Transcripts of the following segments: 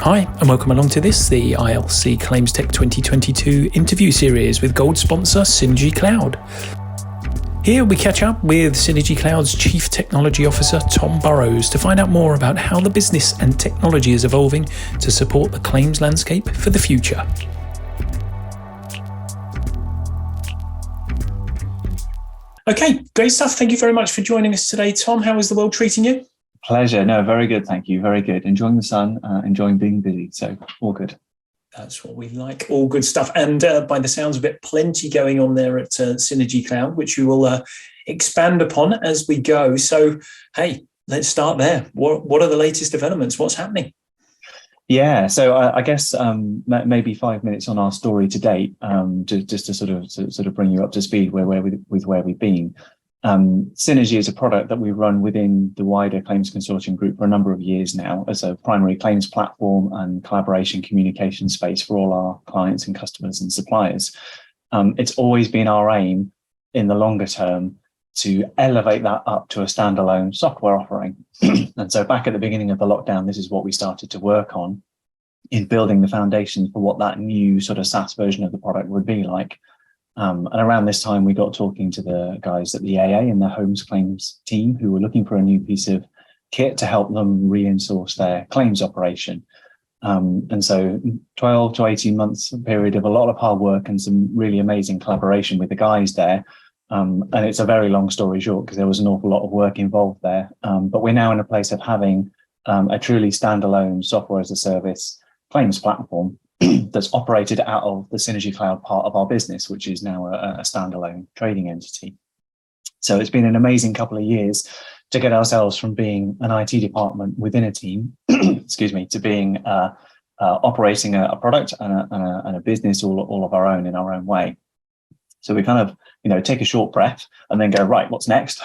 Hi, and welcome along to this, the ILC ClaimsTech 2022 interview series with gold sponsor Synergy Cloud. Here we catch up with Synergy Cloud's Chief Technology Officer Tom Burroughs to find out more about how the business and technology is evolving to support the claims landscape for the future. Okay, great stuff. Thank you very much for joining us today, Tom. How is the world treating you? Pleasure. No, very good. Thank you. Very good. Enjoying the sun, enjoying being busy. So all good. That's what we like. All good stuff. And by the sounds of it, plenty going on there at Synergy Cloud, which we will expand upon as we go. So, hey, let's start there. What are the latest developments? What's happening? Yeah, so I guess maybe 5 minutes on our story to date, just to sort of bring you up to speed with where we've been. Synergy is a product that we've run within the wider Claims Consortium group for a number of years now as a primary claims platform and collaboration communication space for all our clients and customers and suppliers. It's always been our aim in the longer term to elevate that up to a standalone software offering. And so back at the beginning of the lockdown, this is what we started to work on in building the foundations for what that new sort of SaaS version of the product would be like. And around this time, we got talking to the guys at the AA and the Homes Claims team who were looking for a new piece of kit to help them re-source their claims operation. And so 12 to 18 months period of a lot of hard work and some really amazing collaboration with the guys there. And it's a very long story short because there was an awful lot of work involved there. But we're now in a place of having a truly standalone software as a service claims platform that's operated out of the Synergy Cloud part of our business, which is now a standalone trading entity. So it's been an amazing couple of years to get ourselves from being an IT department within a team, excuse me, to being operating a product and a business all of our own in our own way. So we kind of, take a short breath and then go, right, what's next?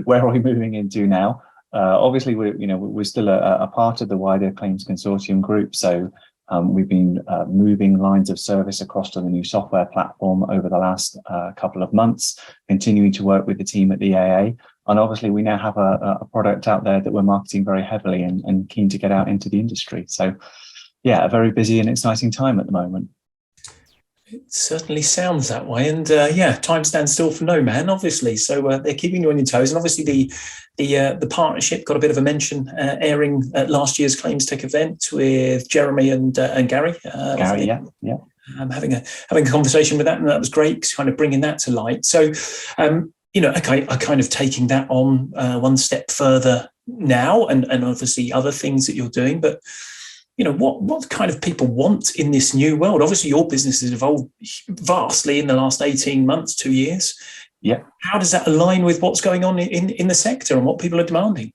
Where are we moving into now? Obviously, we're still a part of the wider Claims Consortium group. So we've been moving lines of service across to the new software platform over the last couple of months, continuing to work with the team at the AA. And obviously, we now have a product out there that we're marketing very heavily and keen to get out into the industry. So, yeah, a very busy and exciting time at the moment. It certainly sounds that way. And time stands still for no man, obviously. So they're keeping you on your toes. And obviously the partnership got a bit of a mention airing at last year's ClaimsTech event with Jeremy and Gary. Gary, yeah. Having a conversation with that, and that was great, kind of bringing that to light. So, I kind of taking that on one step further now, and obviously other things that you're doing, but what kind of people want in this new world? Obviously, your business has evolved vastly in the last 18 months, 2 years. Yeah. How does that align with what's going on in the sector and what people are demanding?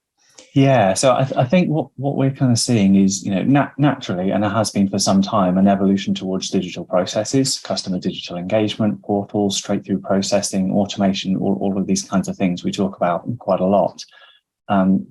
Yeah, so I think what we're kind of seeing is, naturally, and it has been for some time, an evolution towards digital processes, customer digital engagement, portals, straight through processing, automation, all of these kinds of things we talk about quite a lot.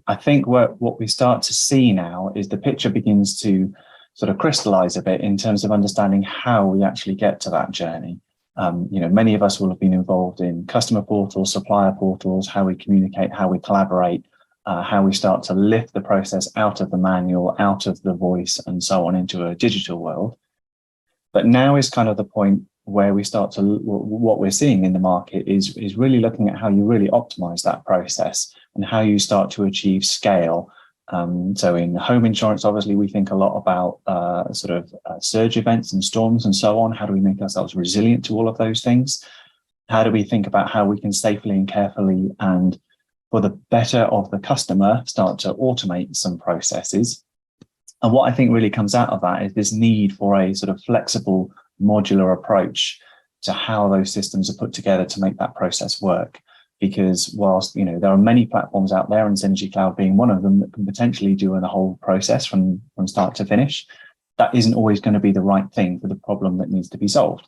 I think what we start to see now is the picture begins to sort of crystallize a bit in terms of understanding how we actually get to that journey. Many of us will have been involved in customer portals, supplier portals, how we communicate, how we collaborate, how we start to lift the process out of the manual, out of the voice, and so on into a digital world. But now is kind of the point where we start to, what we're seeing in the market is really looking at how you really optimize that process and how you start to achieve scale. So in home insurance, obviously, we think a lot about surge events and storms and so on. How do we make ourselves resilient to all of those things? How do we think about how we can safely and carefully and for the better of the customer start to automate some processes? And what I think really comes out of that is this need for a sort of flexible modular approach to how those systems are put together to make that process work. Because whilst there are many platforms out there, and Synergy Cloud being one of them, that can potentially do the whole process from start to finish, that isn't always going to be the right thing for the problem that needs to be solved.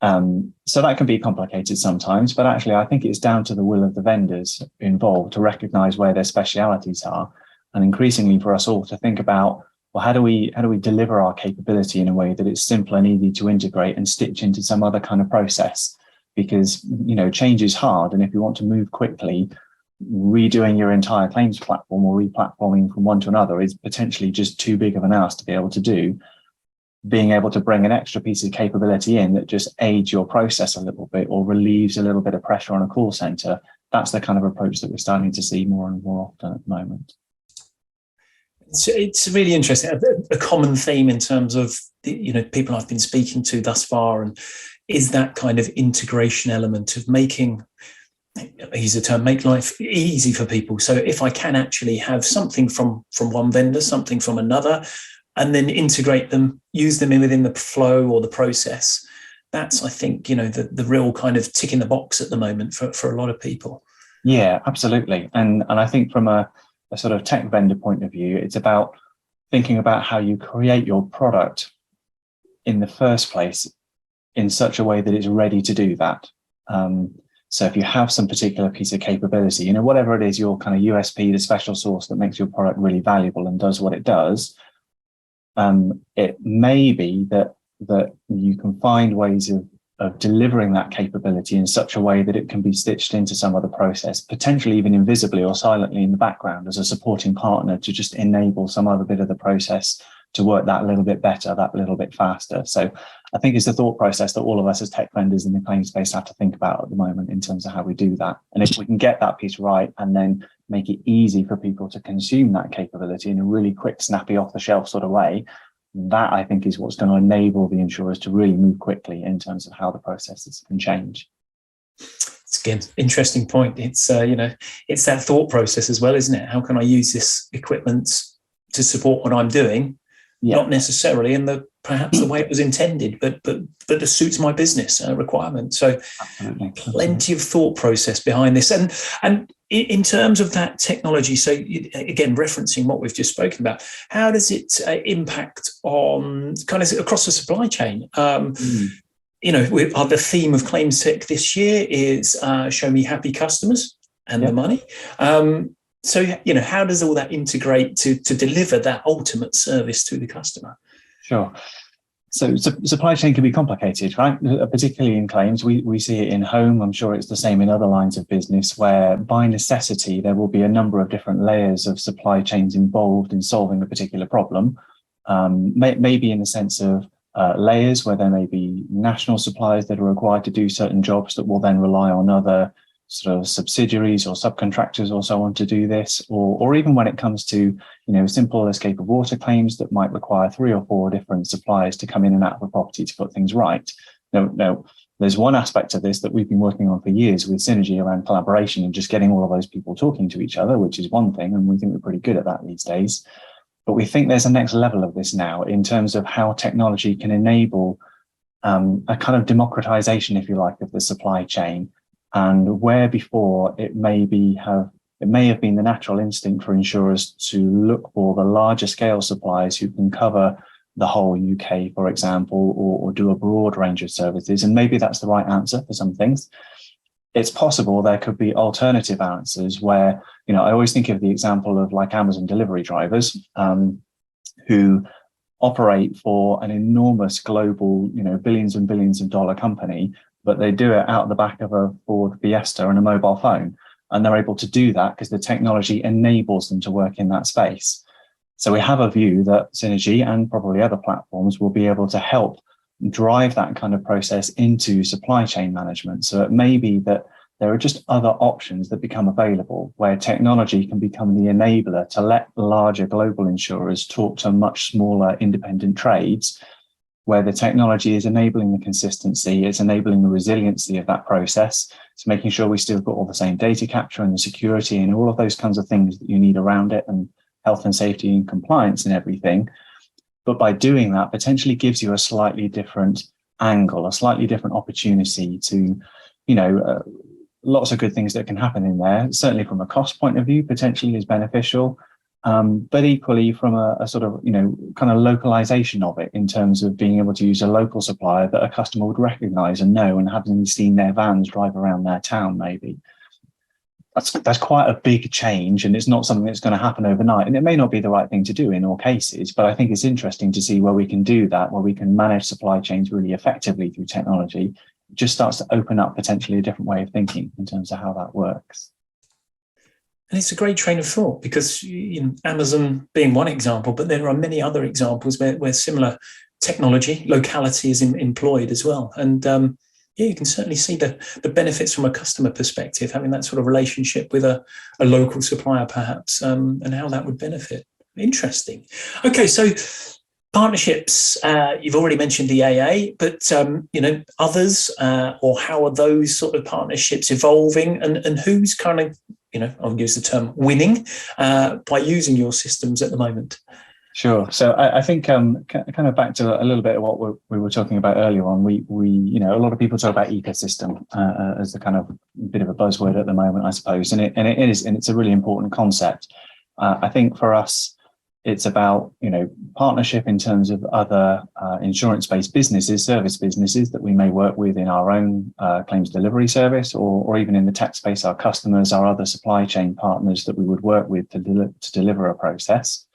So that can be complicated sometimes, but actually I think it's down to the will of the vendors involved to recognize where their specialities are, and increasingly for us all to think about, well, how do we deliver our capability in a way that it's simple and easy to integrate and stitch into some other kind of process? Because change is hard, and if you want to move quickly, redoing your entire claims platform or replatforming from one to another is potentially just too big of an ask to be able to do. Being able to bring an extra piece of capability in that just aids your process a little bit or relieves a little bit of pressure on a call center, that's the kind of approach that we're starting to see more and more often at the moment. It's really interesting. A common theme in terms of people I've been speaking to thus far, and is that kind of integration element of making, I use the term, make life easy for people. So if I can actually have something from one vendor, something from another, and then integrate them, use them within the flow or the process, that's, I think, the real kind of tick in the box at the moment for a lot of people. Yeah, absolutely. And I think from a sort of tech vendor point of view, it's about thinking about how you create your product in the first place in such a way that it's ready to do that. So if you have some particular piece of capability, whatever it is, your kind of USP, the special sauce that makes your product really valuable and does what it does, it may be that you can find ways of delivering that capability in such a way that it can be stitched into some other process, potentially even invisibly or silently in the background as a supporting partner to just enable some other bit of the process to work that little bit better, that little bit faster. So I think it's the thought process that all of us as tech vendors in the claims space have to think about at the moment in terms of how we do that. And if we can get that piece right and then make it easy for people to consume that capability in a really quick, snappy, off-the-shelf sort of way, that I think is what's going to enable the insurers to really move quickly in terms of how the processes can change. It's again, interesting point. It's it's that thought process as well, isn't it? How can I use this equipment to support what I'm doing? Yeah. Not necessarily in perhaps the way it was intended, but it suits my business requirement. So absolutely. Plenty of thought process behind this. And in terms of that technology, so again, referencing what we've just spoken about, how does it impact on kind of across the supply chain? The theme of ClaimsTech this year is show me happy customers and the money. So, how does all that integrate to deliver that ultimate service to the customer? Sure. So supply chain can be complicated, right? Particularly in claims. We see it in home. I'm sure it's the same in other lines of business where by necessity, there will be a number of different layers of supply chains involved in solving a particular problem. Maybe in the sense of layers where there may be national suppliers that are required to do certain jobs that will then rely on other sort of subsidiaries or subcontractors or so on to do this, or even when it comes to, simple escape of water claims that might require 3 or 4 different suppliers to come in and out of a property to put things right. Now, there's one aspect of this that we've been working on for years with Synergy around collaboration and just getting all of those people talking to each other, which is one thing, and we think we're pretty good at that these days. But we think there's a next level of this now in terms of how technology can enable a kind of democratization, if you like, of the supply chain. And where before it may have been the natural instinct for insurers to look for the larger scale suppliers who can cover the whole UK, for example, or do a broad range of services. And maybe that's the right answer for some things. It's possible there could be alternative answers where, I always think of the example of like Amazon delivery drivers who operate for an enormous global, billions and billions of dollar company, but they do it out the back of a Ford Fiesta and a mobile phone. And they're able to do that because the technology enables them to work in that space. So we have a view that Synergy and probably other platforms will be able to help drive that kind of process into supply chain management. So it may be that there are just other options that become available where technology can become the enabler to let larger global insurers talk to much smaller independent trades, where the technology is enabling the consistency, it's enabling the resiliency of that process. It's making sure we still got all the same data capture and the security and all of those kinds of things that you need around it, and health and safety and compliance and everything. But by doing that, potentially gives you a slightly different angle, a slightly different opportunity to, lots of good things that can happen in there. Certainly from a cost point of view, potentially is beneficial. But equally from a sort of, kind of localization of it in terms of being able to use a local supplier that a customer would recognize and know and having seen their vans drive around their town, maybe. That's quite a big change, and it's not something that's going to happen overnight. And it may not be the right thing to do in all cases, but I think it's interesting to see where we can do that, where we can manage supply chains really effectively through technology. It just starts to open up potentially a different way of thinking in terms of how that works. And it's a great train of thought because Amazon being one example, but there are many other examples where similar technology, locality is employed as well. And yeah, you can certainly see the benefits from a customer perspective, having that sort of relationship with a local supplier perhaps, and how that would benefit. Interesting. Okay, so partnerships, you've already mentioned the AA, but others, or how are those sort of partnerships evolving, and who's kind of, I'll use the term winning by using your systems at the moment? Sure. So I think kind of back to a little bit of what we were talking about earlier on. We a lot of people talk about ecosystem as the kind of bit of a buzzword at the moment, I suppose, and it's a really important concept. I think for us, it's about partnership in terms of other insurance-based businesses, service businesses that we may work with in our own claims delivery service, or even in the tech space, our customers, our other supply chain partners that we would work with to deliver a process.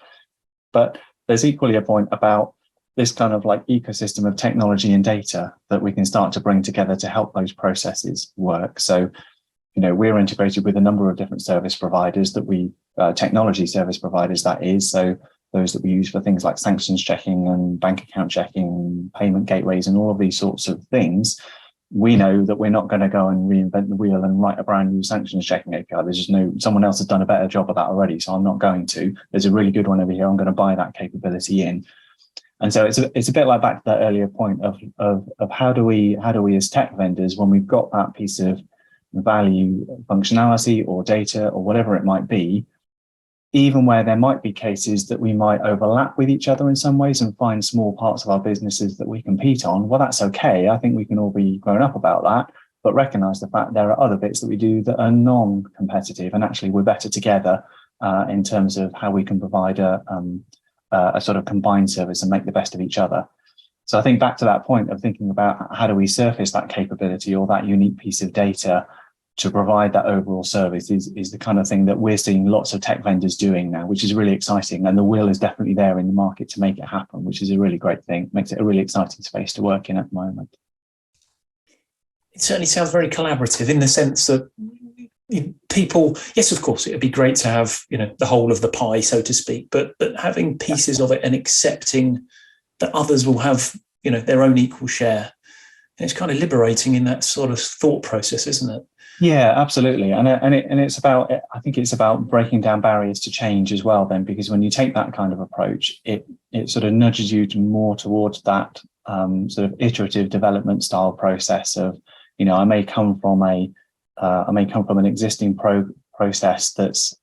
But there's equally a point about this kind of like ecosystem of technology and data that we can start to bring together to help those processes work. So, we're integrated with a number of different service providers technology service providers, that is. So those that we use for things like sanctions checking and bank account checking, payment gateways, and all of these sorts of things. We know that we're not going to go and reinvent the wheel and write a brand new sanctions checking API. There's just someone else has done a better job of that already, so I'm not going to. There's a really good one over here. I'm going to buy that capability in. And so it's a bit like back to that earlier point of how do we as tech vendors, when we've got that piece of value, functionality or data or whatever it might be, even where there might be cases that we might overlap with each other in some ways and find small parts of our businesses that we compete on, well, that's okay. I think we can all be grown up about that, but recognize the fact there are other bits that we do that are non-competitive, and actually we're better together in terms of how we can provide a sort of combined service and make the best of each other. So I think back to that point of thinking about how do we surface that capability or that unique piece of data to provide that overall service is the kind of thing that we're seeing lots of tech vendors doing now, which is really exciting. And the will is definitely there in the market to make it happen, which is a really great thing. Makes it a really exciting space to work in at the moment. It certainly sounds very collaborative in the sense that people, yes, of course, it would be great to have, the whole of the pie, so to speak, but having pieces of it and accepting that others will have, their own equal share. And it's kind of liberating in that sort of thought process, isn't it? Yeah, absolutely. And it's about, I think it's about breaking down barriers to change as well then, because when you take that kind of approach, it sort of nudges you more towards that sort of iterative development style process of, I may come from an existing process that's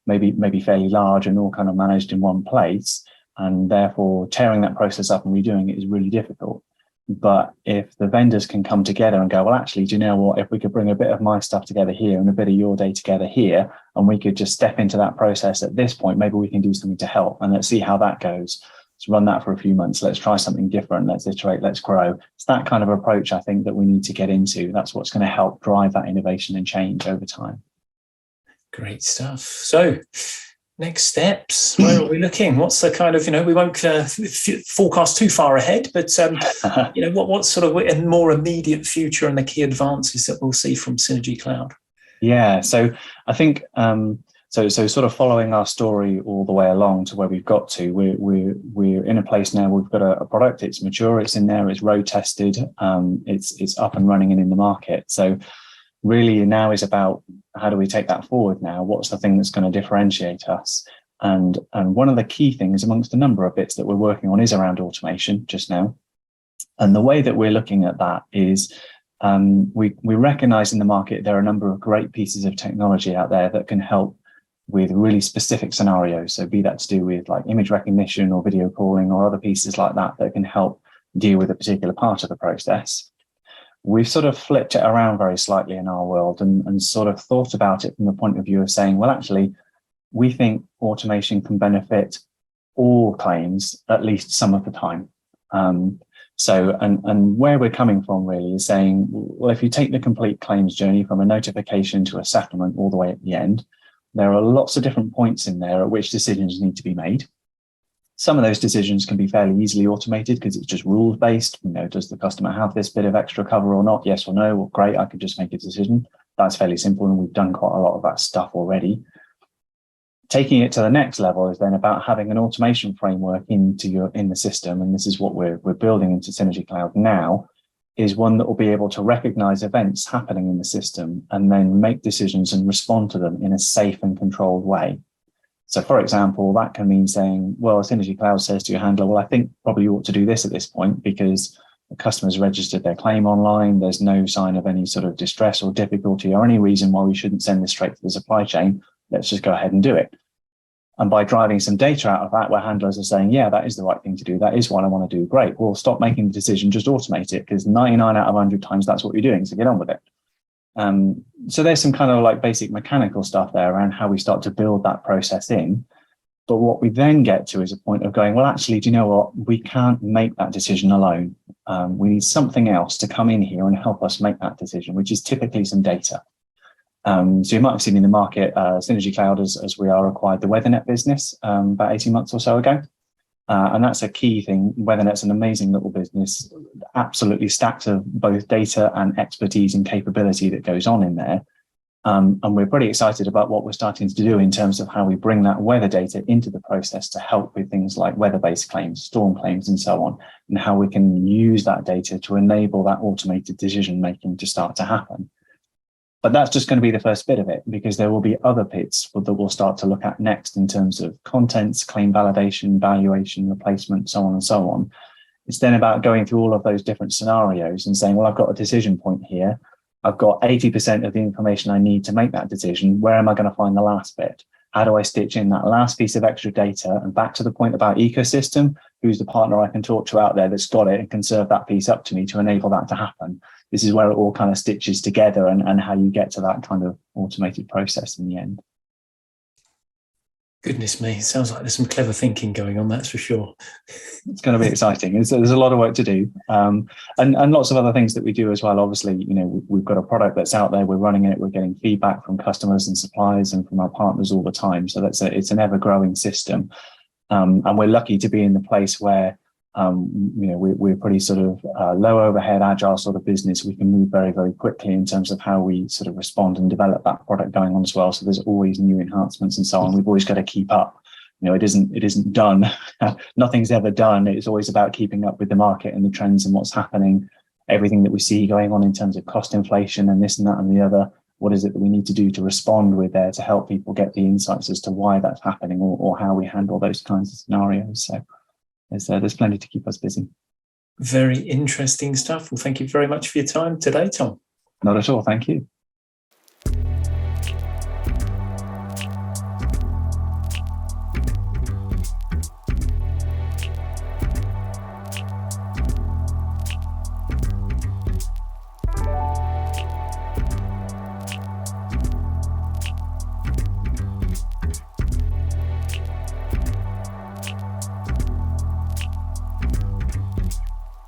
maybe fairly large and all kind of managed in one place, and therefore tearing that process up and redoing it is really difficult. But if the vendors can come together and go, well, actually, do you know what? If we could bring a bit of my stuff together here and a bit of your day together here, and we could just step into that process at this point, maybe we can do something to help. And let's see how that goes. Let's run that for a few months. Let's try something different. Let's iterate. Let's grow. It's that kind of approach, I think, that we need to get into. That's what's going to help drive that innovation and change over time. Great stuff. So, next steps, where are we looking? What's the kind of, we won't forecast too far ahead, but, what's sort of a more immediate future and the key advances that we'll see from Synergy Cloud? Yeah, so I think, so sort of following our story all the way along to where we've got to, we're in a place now, we've got a product, it's mature, it's in there, it's road tested, it's up and running and in the market. So really now is about how do we take that forward now? What's the thing that's going to differentiate us? And one of the key things amongst a number of bits that we're working on is around automation just now. And the way that we're looking at that is we recognize in the market there are a number of great pieces of technology out there that can help with really specific scenarios. So be that to do with like image recognition or video calling or other pieces like that can help deal with a particular part of the process. We've sort of flipped it around very slightly in our world and sort of thought about it from the point of view of saying, well, actually, we think automation can benefit all claims at least some of the time. So where we're coming from really is saying, well, if you take the complete claims journey from a notification to a settlement all the way at the end, there are lots of different points in there at which decisions need to be made. Some of those decisions can be fairly easily automated because it's just rules based. Does the customer have this bit of extra cover or not? Yes or no? Well, great, I could just make a decision. That's fairly simple, and we've done quite a lot of that stuff already. Taking it to the next level is then about having an automation framework in the system, and this is what we're building into Synergy Cloud now, is one that will be able to recognize events happening in the system and then make decisions and respond to them in a safe and controlled way. So, for example, that can mean saying, well, Synergy Cloud says to your handler, well, I think probably you ought to do this at this point because the customer's registered their claim online. There's no sign of any sort of distress or difficulty or any reason why we shouldn't send this straight to the supply chain. Let's just go ahead and do it. And by driving some data out of that, where handlers are saying, yeah, that is the right thing to do. That is what I want to do. Great. Well, stop making the decision. Just automate it, because 99 out of 100 times that's what you're doing. So get on with it. So there's some kind of like basic mechanical stuff there around how we start to build that process in. But what we then get to is a point of going, well, actually, do you know what? We can't make that decision alone. We need something else to come in here and help us make that decision, which is typically some data. So you might have seen in the market, Synergy Cloud, as we are, acquired the WeatherNet business about 18 months or so ago. And that's a key thing. WeatherNet's an amazing little business, absolutely stacked of both data and expertise and capability that goes on in there. And we're pretty excited about what we're starting to do in terms of how we bring that weather data into the process to help with things like weather-based claims, storm claims, and so on, and how we can use that data to enable that automated decision-making to start to happen. But that's just going to be the first bit of it, because there will be other bits that we'll start to look at next in terms of contents, claim validation, valuation, replacement, so on and so on. It's then about going through all of those different scenarios and saying, well, I've got a decision point here. I've got 80% of the information I need to make that decision. Where am I going to find the last bit? How do I stitch in that last piece of extra data? And back to the point about ecosystem, who's the partner I can talk to out there that's got it and can serve that piece up to me to enable that to happen? This is where it all kind of stitches together and how you get to that kind of automated process in the end. Goodness me, sounds like there's some clever thinking going on, that's for sure. It's going to be exciting. There's a lot of work to do, and lots of other things that we do as well. Obviously, we've got a product that's out there, we're running it, we're getting feedback from customers and suppliers and from our partners all the time. So it's an ever-growing system, and we're lucky to be in the place where we're pretty sort of low overhead, agile sort of business. We can move very, very quickly in terms of how we sort of respond and develop that product going on as well. So there's always new enhancements and so on. We've always got to keep up. It isn't done. Nothing's ever done. It's always about keeping up with the market and the trends and what's happening, everything that we see going on in terms of cost inflation and this and that and the other. What is it that we need to do to respond with there to help people get the insights as to why that's happening or how we handle those kinds of scenarios. So there's plenty to keep us busy. Very interesting stuff. Well, thank you very much for your time today, Tom. Not at all. Thank you.